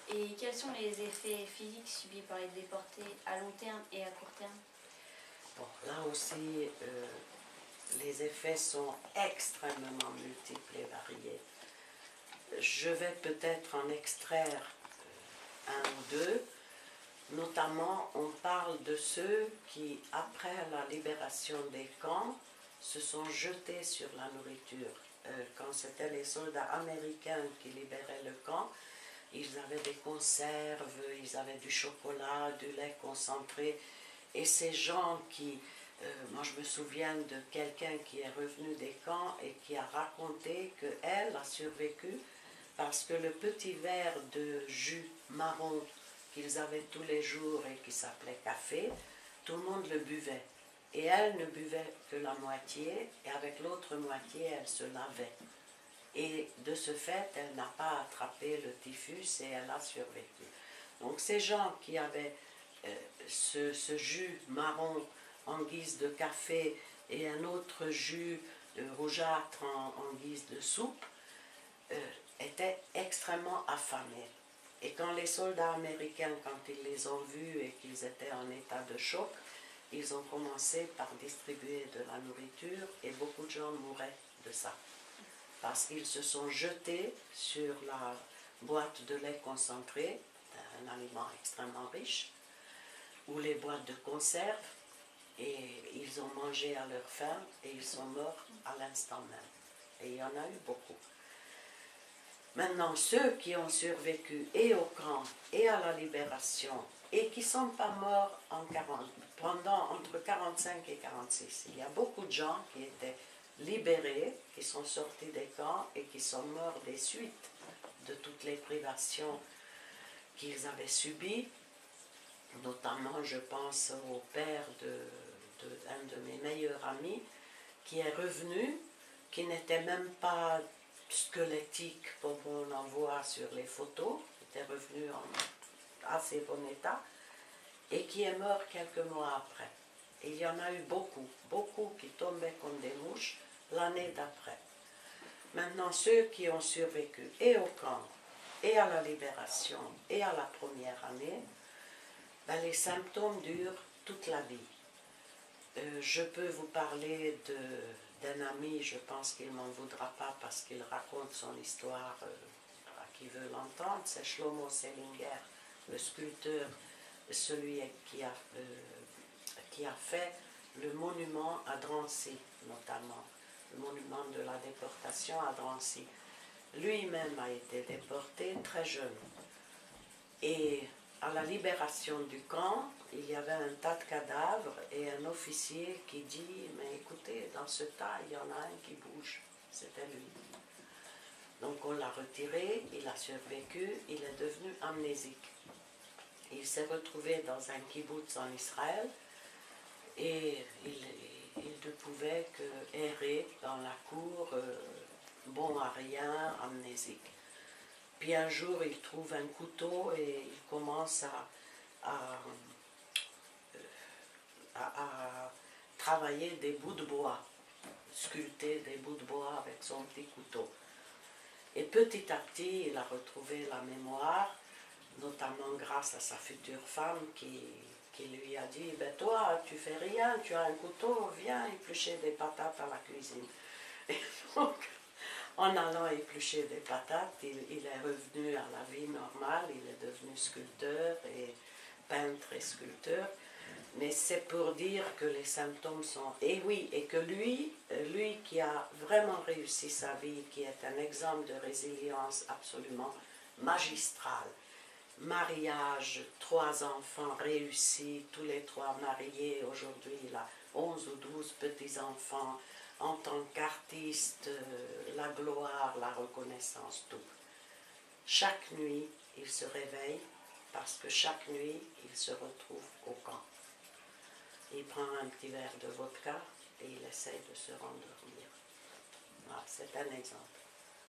Et quels sont les effets physiques subis par les déportés à long terme et à court terme? Bon, là aussi, les effets sont extrêmement multiples et variés. Je vais peut-être en extraire un ou deux. Notamment, on parle de ceux qui, après la libération des camps, se sont jetés sur la nourriture. Quand c'était les soldats américains qui libéraient le camp, ils avaient des conserves, ils avaient du chocolat, du lait concentré. Et ces gens qui... moi, je me souviens de quelqu'un qui est revenu des camps et qui a raconté qu'elle a survécu parce que le petit verre de jus marron qu'ils avaient tous les jours et qui s'appelait café, tout le monde le buvait. Et elle ne buvait que la moitié, et avec l'autre moitié, elle se lavait. Et de ce fait, elle n'a pas attrapé le typhus et elle a survécu. Donc ces gens qui avaient ce jus marron en guise de café et un autre jus rougeâtre en guise de soupe, étaient extrêmement affamés. Et quand les soldats américains, quand ils les ont vus et qu'ils étaient en état de choc, ils ont commencé par distribuer de la nourriture et beaucoup de gens mouraient de ça. Parce qu'ils se sont jetés sur la boîte de lait concentré, un aliment extrêmement riche, ou les boîtes de conserve, et ils ont mangé à leur faim et ils sont morts à l'instant même. Et il y en a eu beaucoup. Maintenant, ceux qui ont survécu et au camp et à la libération et qui ne sont pas morts pendant entre 1945 et 1946, il y a beaucoup de gens qui étaient libérés, qui sont sortis des camps et qui sont morts des suites de toutes les privations qu'ils avaient subies. Notamment, je pense au père d'un de mes meilleurs amis qui est revenu, qui n'était même pas squelettique comme on en voit sur les photos, qui était revenu en assez bon état et qui est mort quelques mois après. Et il y en a eu beaucoup, beaucoup qui tombaient comme des mouches l'année d'après. Maintenant, ceux qui ont survécu et au camp, et à la libération, et à la première année, ben, les symptômes durent toute la vie. Je peux vous parler d'un ami, je pense qu'il ne m'en voudra pas parce qu'il raconte son histoire à qui veut l'entendre, c'est Shlomo Selinger, le sculpteur, celui qui a fait le monument à Drancy, notamment, le monument de la déportation à Drancy. Lui-même a été déporté très jeune. Et à la libération du camp, il y avait un tas de cadavres et un officier qui dit « Mais écoutez, dans ce tas, il y en a un qui bouge. » C'était lui. Donc on l'a retiré, il a survécu, il est devenu amnésique. Il s'est retrouvé dans un kibbutz en Israël et il ne pouvait que errer dans la cour, bon à rien, amnésique. Puis un jour, il trouve un couteau et il commence à travailler des bouts de bois, sculpter des bouts de bois avec son petit couteau. Et petit à petit, il a retrouvé la mémoire, notamment grâce à sa future femme qui lui a dit « Ben toi, tu fais rien, tu as un couteau, viens éplucher des patates à la cuisine. » Et donc, en allant éplucher des patates, il est revenu à la vie normale, il est devenu sculpteur et peintre et sculpteur. Mais c'est pour dire que les symptômes sont... Et oui, et que lui qui a vraiment réussi sa vie, qui est un exemple de résilience absolument magistral, mariage, 3 enfants réussis, tous les 3 mariés, aujourd'hui il a 11 ou 12 petits-enfants, en tant qu'artiste, la gloire, la reconnaissance, tout. Chaque nuit, il se réveille parce que chaque nuit, il se retrouve au camp. Il prend un petit verre de vodka et il essaie de se rendormir. Voilà, c'est un exemple.